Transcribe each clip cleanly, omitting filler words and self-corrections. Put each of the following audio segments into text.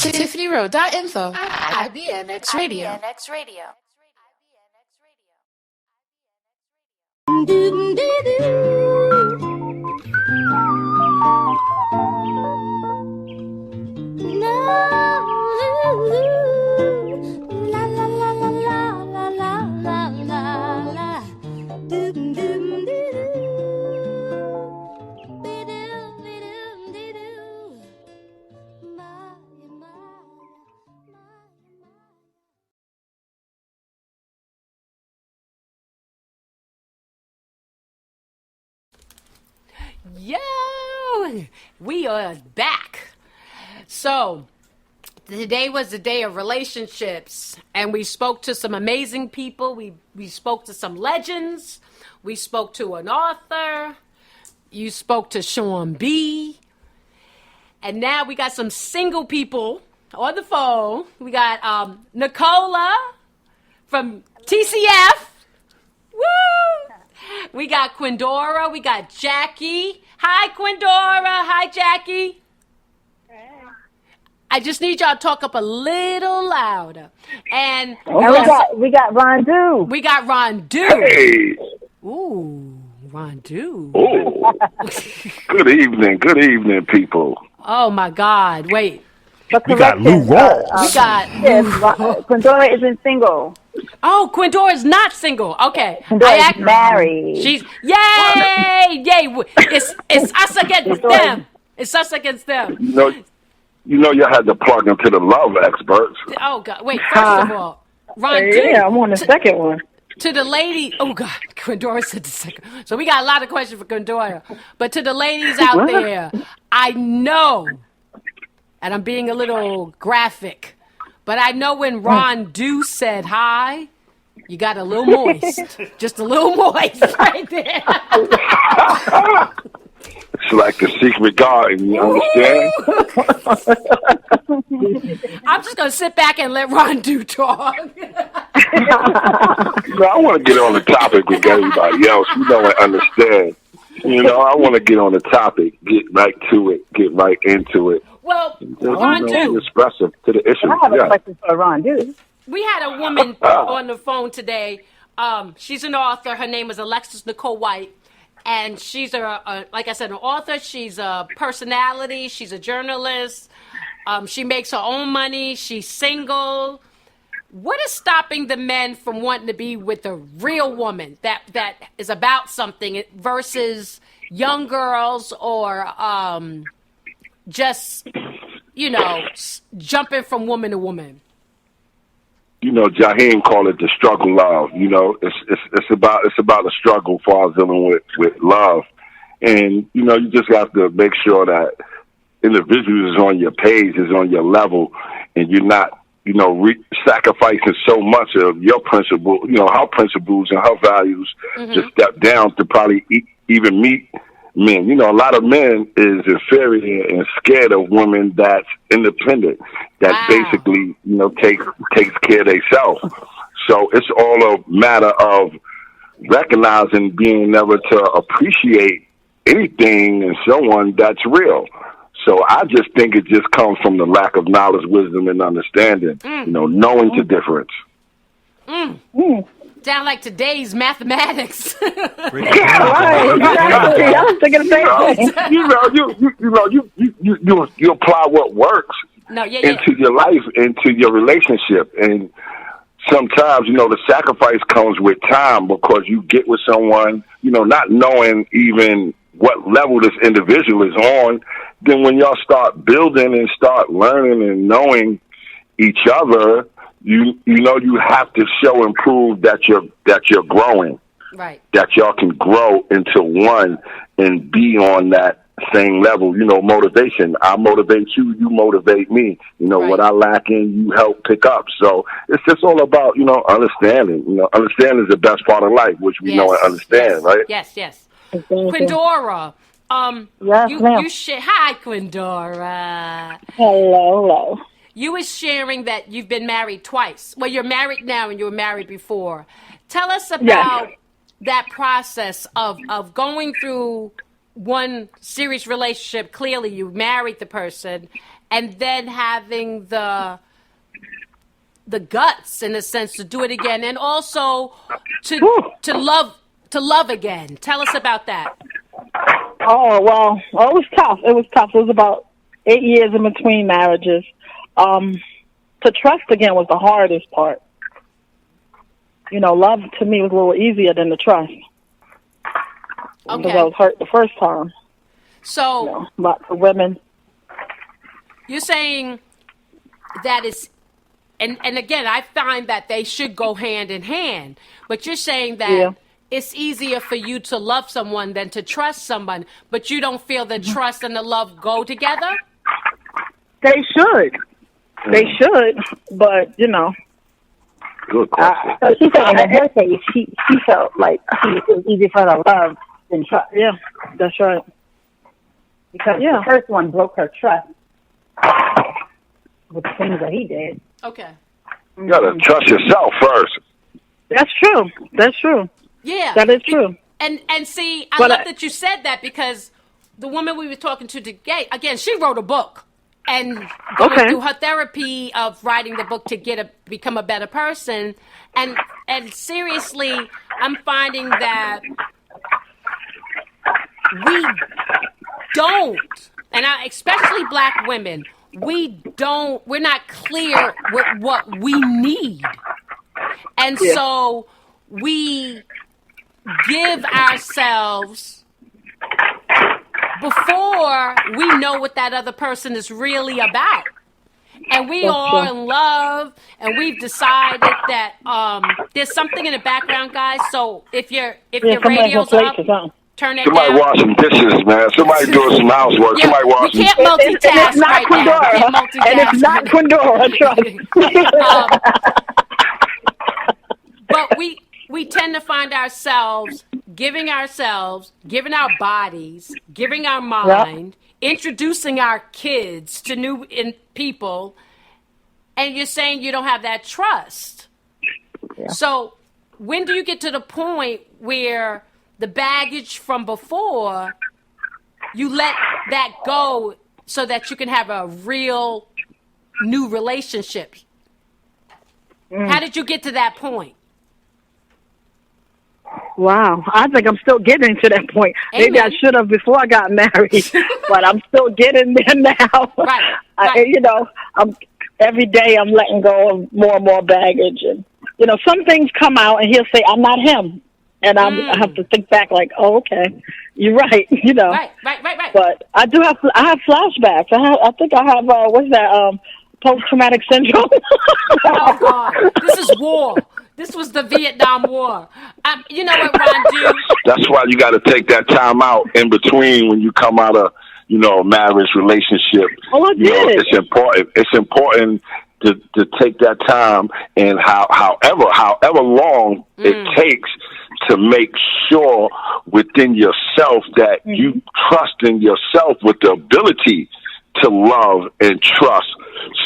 Tiffaniero.info. IBNX Radio. Yo, we are back. So today was the day of relationships, and we spoke to some amazing people. We spoke to some legends. We spoke to an author. You spoke to Sean B. And now we got some single people on the phone. We got Nicola from TCF. Woo! We got Quindora. We got Jackie. Hi, Quindora. Hi, Jackie. Hey. I just need y'all to talk up a little louder. And we got Rondu. We got Rondu. Hey. Ooh, Rondu. Oh. Good evening, people. Oh my God! Wait. We got Lou Rawls. We got Quindora isn't single. Oh, Quindora is not single. Okay. Quindora is married. She's yay! It's us against them. It's us against them. You know you had to plug into the love experts. Oh God! Wait. First of all, Rondu. Yeah, I'm on the second one. To the lady, oh God, Quindora said the second. So we got a lot of questions for Quindora. But to the ladies out there, I know, and I'm being a little graphic, but I know when Rondu said hi, you got a little moist. Just a little moist right there. It's like the secret garden, you understand? I'm just going to sit back and let Rondu talk. I want to get on the topic with everybody else. You know and understand. I want to get on the topic, get right to it, get right into it. Well, Rondu. Expressive to the issue. I have a question for Rondu. We had a woman on the phone today. She's an author. Her name is Alexis Nicole White. And she's, like I said, an author. She's a personality. She's a journalist. She makes her own money. She's single. What is stopping the men from wanting to be with a real woman that is about something versus young girls or just, jumping from woman to woman? Jaheim called it the struggle love. It's about a struggle for us dealing with love, and you just have to make sure that individual is on your page, is on your level, and you're not sacrificing so much of your principle, her principles and her values, to step down to probably even meet men. A lot of men is inferior and scared of women that's independent, that basically, takes care of themselves. So it's all a matter of recognizing, being able to appreciate anything and someone that's real. So I just think it just comes from the lack of knowledge, wisdom, and understanding, knowing the difference. Sound like today's mathematics. Right, exactly. I was thinking the same thing. You apply what works into your life, into your relationship. And sometimes, the sacrifice comes with time, because you get with someone, not knowing even what level this individual is on. Then when y'all start building and start learning and knowing each other, you have to show and prove that you're growing, right? That y'all can grow into one and be on that same level. Motivation. I motivate you, you motivate me. Right. What I lack in, you help pick up. So it's just all about understanding. Understanding is the best part of life, which we know and understand, right? Yes. Quindora. Yes, ma'am. Hi, Quindora. Hello. You were sharing that you've been married twice. Well, you're married now and you were married before. Tell us about that process of going through one serious relationship, clearly you married the person, and then having the guts, in a sense, to do it again, and also to love again. Tell us about that. Oh, well, it was tough. It was about 8 years in between marriages. To trust again was the hardest part. Love to me was a little easier than the trust. Okay. Because I was hurt the first time. So, lots of women. You're saying that it's, and again, I find that they should go hand in hand, but you're saying that it's easier for you to love someone than to trust someone, but you don't feel the trust and the love go together? They should. They should, but, Good question. So she said in her case, she felt like it was easier for her to love than trust. Yeah, that's right. Because the first one broke her trust with the things that he did. Okay. You gotta trust yourself first. That's true. Yeah. That is true. And see, I love that you said that, because the woman we were talking to today, again, she wrote a book. And going through her therapy of writing the book to become a better person, and seriously, I'm finding that we don't, and especially Black women, we're not clear with what we need, and so we give ourselves before we know what that other person is really about. And we are in love, and we've decided that there's something in the background, guys. So if your radio's up, turn it Somebody down. wash some dishes, man. Somebody doing some housework. Yeah, Somebody wash we can't multitask right now. We can't multitask. And it's not Quindora, trust. But we tend to find ourselves giving our bodies, giving our mind, introducing our kids to new people, and you're saying you don't have that trust. Yeah. So when do you get to the point where the baggage from before, you let that go so that you can have a real new relationship? How did you get to that point? Wow, I think I'm still getting to that point. Amen. Maybe I should have before I got married, but I'm still getting there now. Right. Every day I'm letting go of more and more baggage, and some things come out, and he'll say, "I'm not him," and I have to think back, like, "Oh, okay, you're right." Right. But I have flashbacks. I think I have what's that? Post-traumatic syndrome. Oh God, this is war. This was the Vietnam War. You know what, Ron? That's why you got to take that time out in between when you come out of, a marriage relationship. Oh, I did. It's important. It's important to take that time, and however long it takes to make sure within yourself that you trust in yourself with the ability to love and trust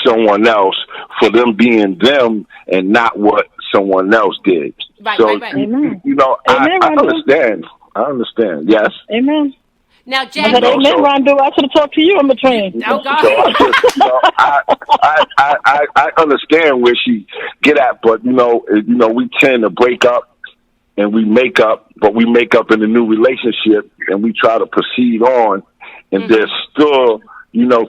someone else for them being them and not what someone else did. Right. Amen. I understand. Yes. Amen. Now, Jack. Amen, Rondo. I should have talked to you in between. Oh God. So I understand where she get at, but we tend to break up and we make up, but we make up in a new relationship and we try to proceed on, and there's still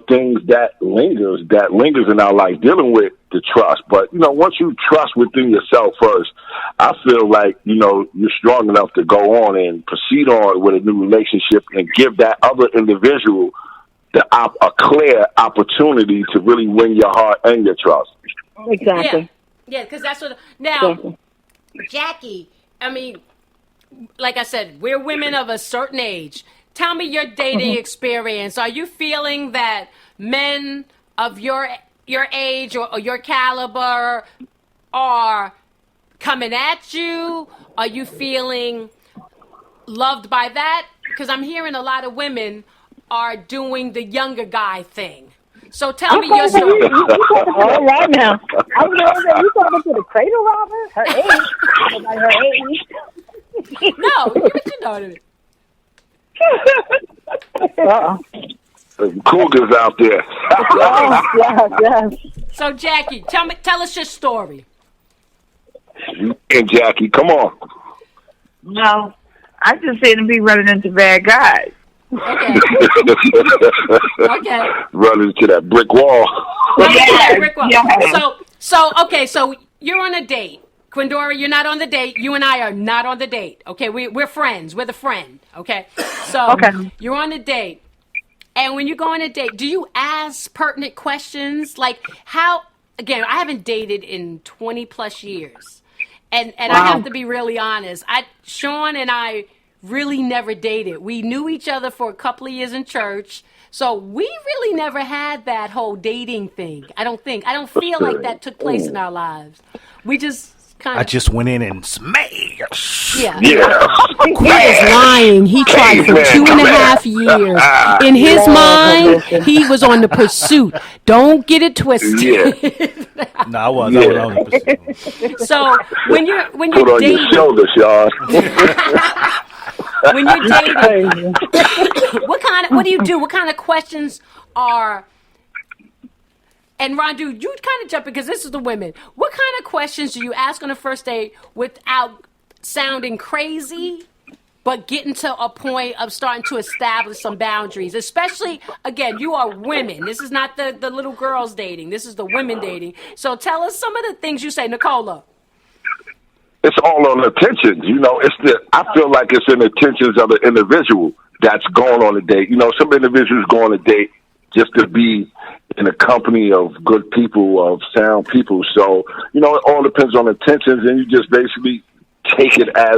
things that lingers in our life, dealing with the trust. But, once you trust within yourself first, I feel like, you're strong enough to go on and proceed on with a new relationship and give that other individual a clear opportunity to really win your heart and your trust. Exactly. Yeah, because that's what... Now, Jackie, I mean, like I said, we're women of a certain age. Tell me your dating experience. Are you feeling that men of your age or your caliber are coming at you? Are you feeling loved by that? Because I'm hearing a lot of women are doing the younger guy thing. So tell me your story. All right now. I was going to say, you talking to the cradle robber? Her age. Like her age. No, you know what I mean. Cougars out there. Yes. So, Jackie, tell us your story. And Jackie, come on. No, I just seem to be running into bad guys. Okay. Okay. Running into that brick wall. So you're on a date. Quindora, you're not on the date. You and I are not on the date. Okay, we're friends. We're the friend. Okay, so you're on a date. And when you go on a date, do you ask pertinent questions? Like how, again, I haven't dated in 20 plus years. And I have to be really honest. Sean and I really never dated. We knew each other for a couple of years in church. So we really never had that whole dating thing. I don't feel like that took place in our lives. We just I just went in and smashed. Yeah. Yeah. He is lying. He tried for 2.5 years. In his mind, he was on the pursuit. Don't get it twisted. Yeah. No, I was on the pursuit. So when you're Put on dating, your shoulders, y'all. when you're dating, what do you do? What kind of questions are? And Rondu, you kind of jump in because this is the women. What kind of questions do you ask on a first date without sounding crazy, but getting to a point of starting to establish some boundaries? Especially, again, you are women. This is not the little girls dating. This is the women dating. So tell us some of the things you say, Nicola. It's all on attention. I feel like it's in the intentions of the individual that's going on a date. Some individuals go on a date just to be in a company of good people, of sound people. So, it all depends on intentions, and you just basically take it as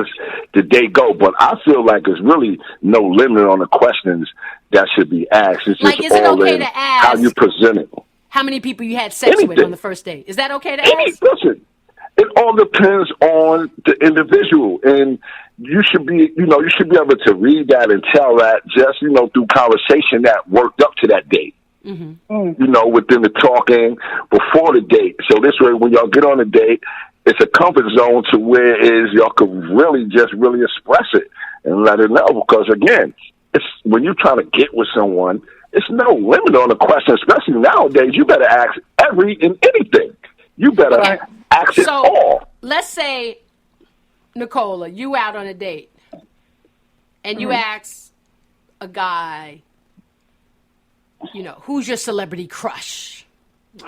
the day go. But I feel like there's really no limit on the questions that should be asked. It's just is it all okay in to ask how you present it. how many people you had sex with on the first date? Is that okay to ask? Listen, it all depends on the individual, and you should be able to read that and tell that just, through conversation that worked up to that date. Mm-hmm. Within the talking before the date. So this way, when y'all get on a date, it's a comfort zone to where y'all can really express it and let it know. Because again, it's when you're trying to get with someone, it's no limit on the question, especially nowadays. You better ask every and anything. You better ask it all. Let's say, Nicola, you out on a date and you ask a guy, who's your celebrity crush? You,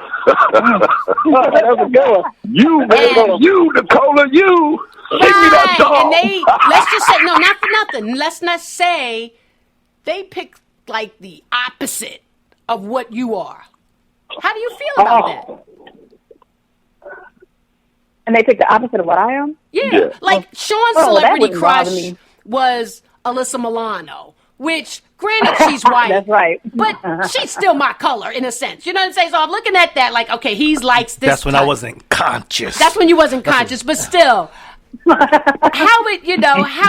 Nicola, you. Sing me that song. And let's just say, no, not for nothing. Let's not say they pick like the opposite of what you are. How do you feel about that? And they pick the opposite of what I am? Yeah. Like Sean's celebrity crush was Alyssa Milano, which, granted, she's white. That's right. But she's still my color, in a sense. You know what I'm saying? So I'm looking at that like, okay, he likes this. That's when I wasn't conscious. That's when you wasn't conscious, but still. How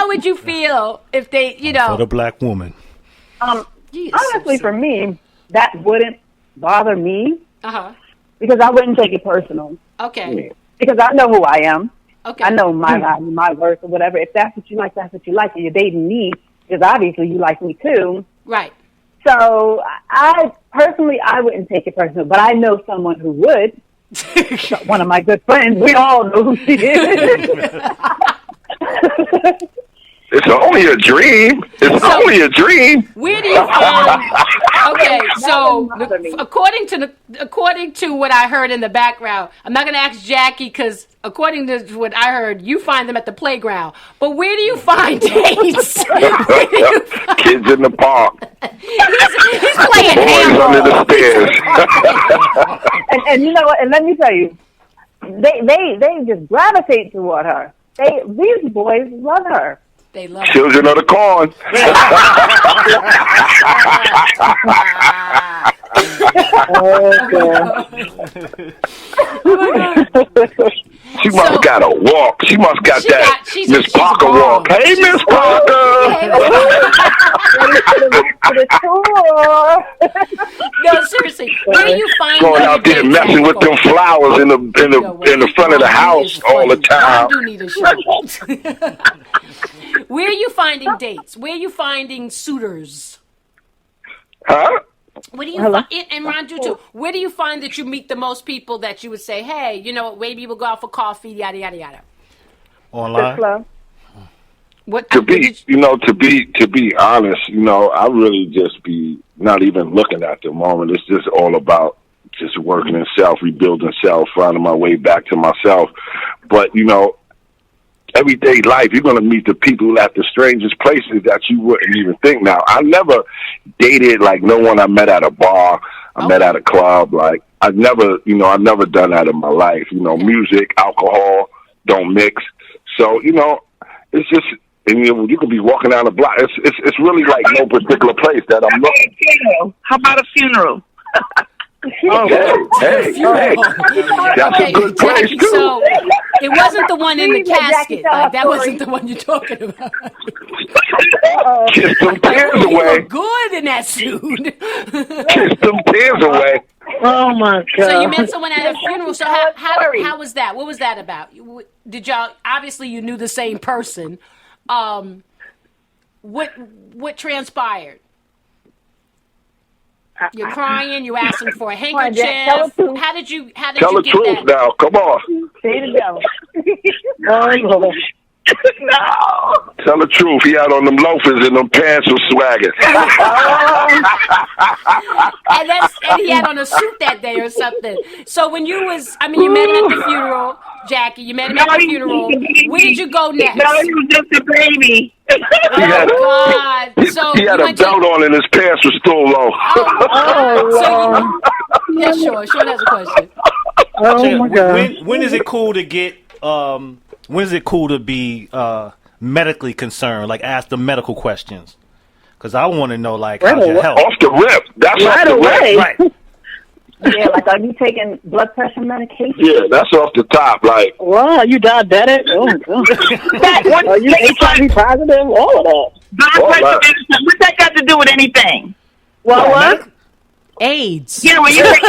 would you feel if they, For the black woman. Honestly, for me, that wouldn't bother me. Uh-huh. Because I wouldn't take it personal. Okay. Because I know who I am. Okay. I know my value, my worth, or whatever. If that's what you like, that's what you like. And you're dating me, because obviously you like me too. Right. So I wouldn't take it personal, but I know someone who would. One of my good friends. We all know who she is. It's only a dream. Only a dream. Where do you find? Okay, so according to what I heard in the background, I'm not going to ask Jackie because according to what I heard, you find them at the playground. But where do you find dates? Kids in the park. He's playing boys under the stairs. and you know what? And let me tell you, they just gravitate toward her. These boys love her. They love Children of the corn. She must got a walk. She must got that Miss Parker walk. Hey, Miss Parker. No, seriously. Where do you find going out there messing with them flowers in the front of the house all the time? I do need a show. Where are you finding dates? Where are you finding suitors? Huh? Where do you find, and Ron, do too. Where do you find that you meet the most people that you would say, hey, you know, maybe we'll go out for coffee, yada yada yada? Online. What to be honest, you know, I really just be not even looking at the moment. It's just all about just working in self, rebuilding self, finding my way back to myself. But you know, everyday life, you're going to meet the people at the strangest places that you wouldn't even think. Now, I never dated like no one I met at a bar, I met at a club. Like I've never done that in my life. You know, music, alcohol don't mix. So, you know, it's just, and you could be walking down the block. It's really like no particular place that I'm looking. How about a funeral? Hey, that's a good place Jackie, too. so it wasn't the one in the casket. Like, that wasn't the one you're talking about. Kiss them tears You away. look good in that suit. Kiss them tears away. Oh my God! So you met someone at a funeral. So how was that? What was that about? Did y'all, obviously you knew the same person. What transpired? You're crying. You asking for a handkerchief. How did you Tell the get truth that? now. Come on. Say the devil. No. Tell the truth. He had on them loafers and them pants was swagging. and he had on a suit that day or something. So when you met him at the funeral, Jackie. You met him at the funeral. Where did you go next? No, he was just a baby. Oh God! So he had a belt on and his pants were still low. Yeah, sure. Sean has a question. Oh my God! When is it cool to get? When is it cool to be medically concerned? Like ask the medical questions. Because I want to know, like, how's your health? Off the rip. That's Right off the away. rip. Right. Yeah, like, are you taking blood pressure medication? Yeah, that's off the top. Like, Wow, you diabetic? Oh God! Are you HIV positive? All of that. What's that got to do with anything? Well, what? AIDS. Yeah, when you take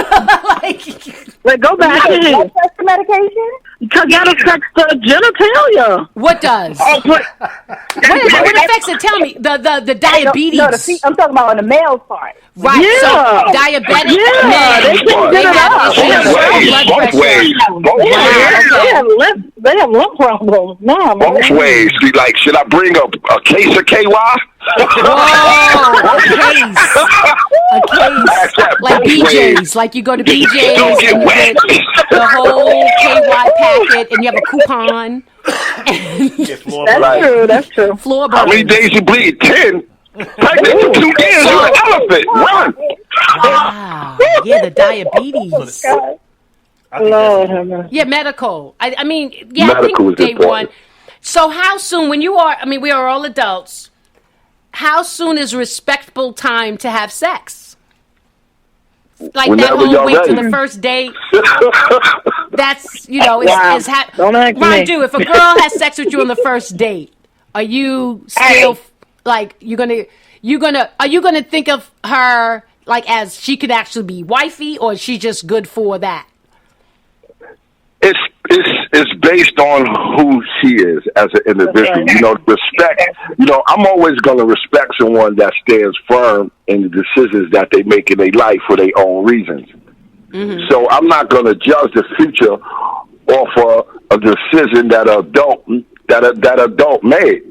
Wait, go back. Blood pressure medication? Because that affects the genitalia. What does? But What affects it? Tell me. The diabetes. No, I'm talking about on the male part. Right. Yeah. So diabetic Yeah, men, they can't they get it have out. issues with blood both pressure. ways. Both ways. they have lung problems. No, Both ways. Be like, should I bring a case of KY? Whoa, a case, like BJ's, like you go to BJ's Don't get and you wet. get the whole KY packet, and you have a coupon. That's true. Floor How many days you bleed? 10. Pregnant for 2 years. You're an elephant. Run. Wow. Yeah, the diabetes. Lord have mercy. Yeah, medical. I mean, Medical I is think day important. one. So how soon, when you are, we are all adults, how soon is respectable time to have sex? Like Whenever that whole y'all wait till ready. the first date? That's, Wow. Don't ask Ron, me. if a girl has sex with you on the first date, are you still, like, are you gonna think of her, like, as she could actually be wifey, or is she just good for that? It's based on who she is as an individual. You know, respect. You know, I'm always going to respect someone that stands firm in the decisions that they make in their life for their own reasons. Mm-hmm. So I'm not going to judge the future off a decision that an adult made.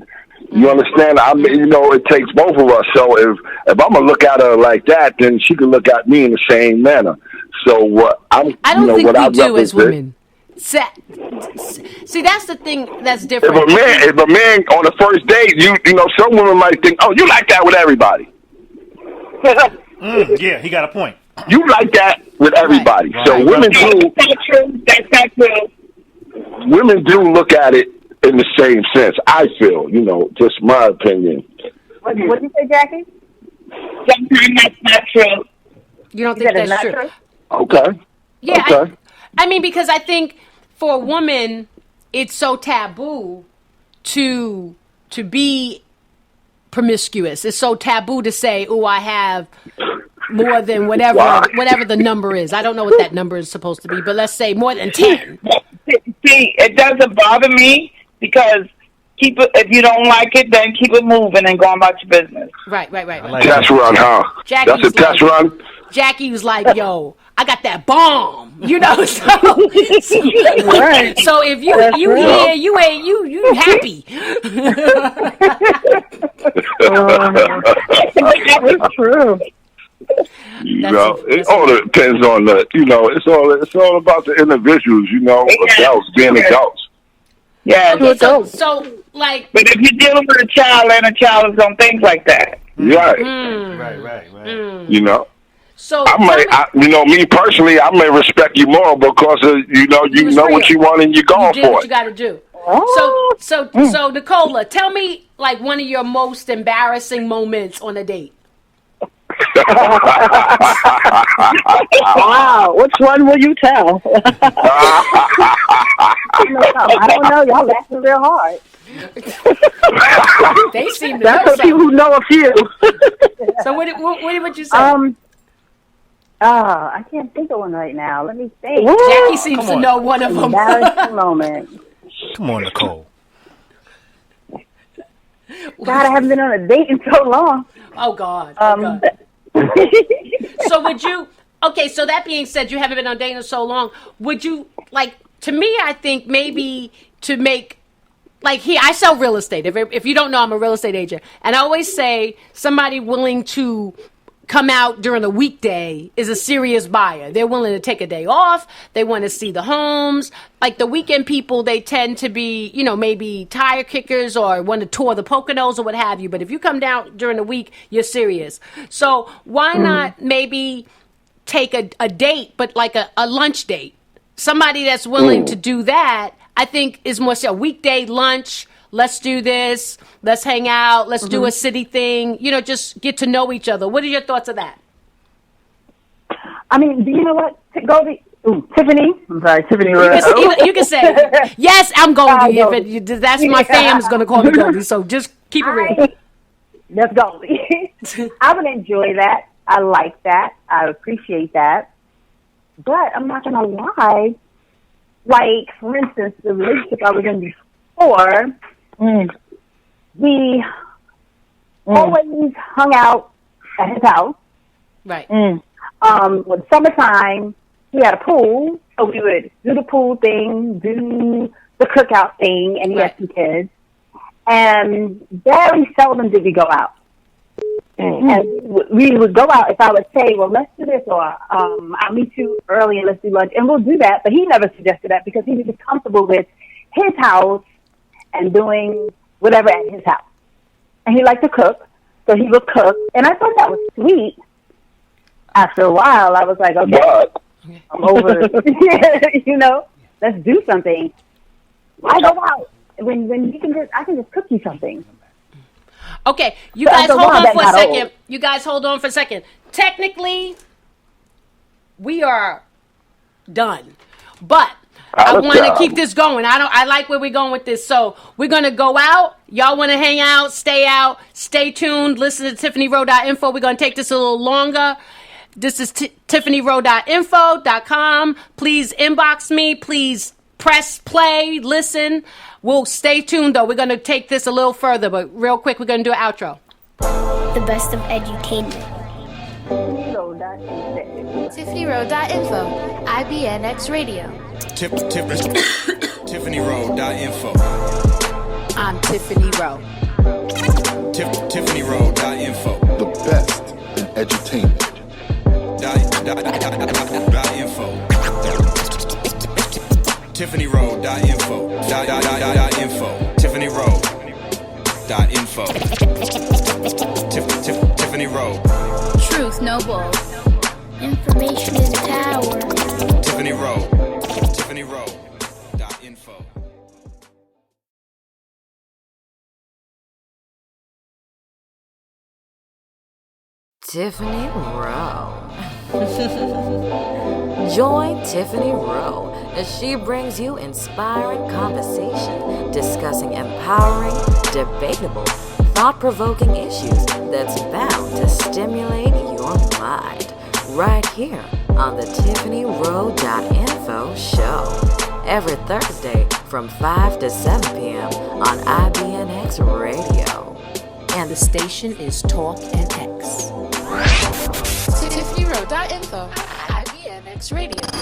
You understand? It takes both of us. So if I'm gonna look at her like that, then she can look at me in the same manner. So what I don't think we do as women. See, that's the thing that's different. If a man on the first date, you know, some women might think, oh, you like that with everybody. Yeah, he got a point. You like that with everybody. Right. So women That's not true. women do look at it in the same sense. I feel, you know, just my opinion. What did you say, Jackie? Sometimes that's not true. You don't think That is that's not true? true? Okay. Yeah, Okay. I mean, because I think for a woman, it's so taboo to be promiscuous. It's so taboo to say, "Oh, I have more than whatever the number is." I don't know what that number is supposed to be, but let's say more than 10. See, it doesn't bother me because keep it. If you don't like it, then keep it moving and go on about your business. Right. Test run, huh? Jackie's That's a test run. Jackie was like, "Yo, I got that bomb," So Right. so if you here, you ain't you happy. It's true. It all depends on it's all about the individuals, adults being adults. Yeah. Okay, so like, But if you're dealing with a child and a child is on things like that. Right. Right. so Me personally, I may respect you more because you know what you want and you're going you did for what it. you got to do. So Nicola, tell me like one of your most embarrassing moments on a date. Wow, which one will you tell? I don't know. Y'all laughing real hard. They seem to That's know for people who something. know a few. So what would you say? I can't think of one right now. Let me think. Jackie seems to know one of them. Embarrassing moment. Come on, Nicole. God, I haven't been on a date in so long. Oh God. So would you? Okay. So that being said, you haven't been on dating in so long. Would you like? To me, I think maybe to make like here. I sell real estate. If you don't know, I'm a real estate agent, and I always say somebody willing to come out during a weekday is a serious buyer. They're willing to take a day off. They want to see the homes. Like the weekend people, they tend to be, maybe tire kickers or want to tour the Poconos or what have you. But if you come down during the week, you're serious. So why not maybe take a date, but like a lunch date? Somebody that's willing to do that, I think is more so a weekday lunch. Let's do this. Let's hang out. Let's do a city thing. Just get to know each other. What are your thoughts of that? I mean, do you know what? Goldie, Tiffany. I'm sorry, Tiffany. You can say, yes, I'm Goldie. That's my fam's going to call me Goldie. So just keep it real. That's Goldie. I would enjoy that. I like that. I appreciate that. But I'm not going to lie. Like, for instance, the relationship I was in before, we always hung out at his house. Right. When summertime, he had a pool, so we would do the pool thing, do the cookout thing, and he had some kids. And very seldom did we go out. And we would go out if I would say, well, let's do this, or I'll meet you early and let's do lunch. And we'll do that, but he never suggested that because he was just comfortable with his house and doing whatever at his house. And he liked to cook, so he would cook. And I thought that was sweet. After a while, I was like, okay, I'm over it. Let's do something. Why go out when you can I can just cook you something. Okay, you guys hold on for a second. You guys hold on for a second. Technically, we are done, but I want to keep this going. I like where we're going with this. So we're gonna go out. Y'all want to hang out? Stay out. Stay tuned. Listen to TiffanyRowe.info. We're gonna take this a little longer. This is TiffanyRowe.info.com. Please inbox me. Please press play. Listen. We'll stay tuned though. We're gonna take this a little further, but real quick, we're gonna do an outro. The best of edutainment. TiffanyRowe.info. IBNX Radio. TiffanyRowe.info. I'm Tiffany Rowe. TiffanyRowe.info. The best in edutainment. .info. TiffanyRowe.info. .info. TiffanyRowe.info. Tiffany Rowe. Truth, no balls. Information is power. Tiffany Rowe. TiffanyRowe.info. Tiffany Rowe. Join Tiffany Rowe as she brings you inspiring conversation discussing empowering, debatable, thought-provoking issues that's bound to stimulate your mind. Right here on the Tiffaniero.info show. Every Thursday from 5 to 7 p.m. on IBNX Radio. And the station is Talk and X. Tiffaniero.info, IBNX Radio.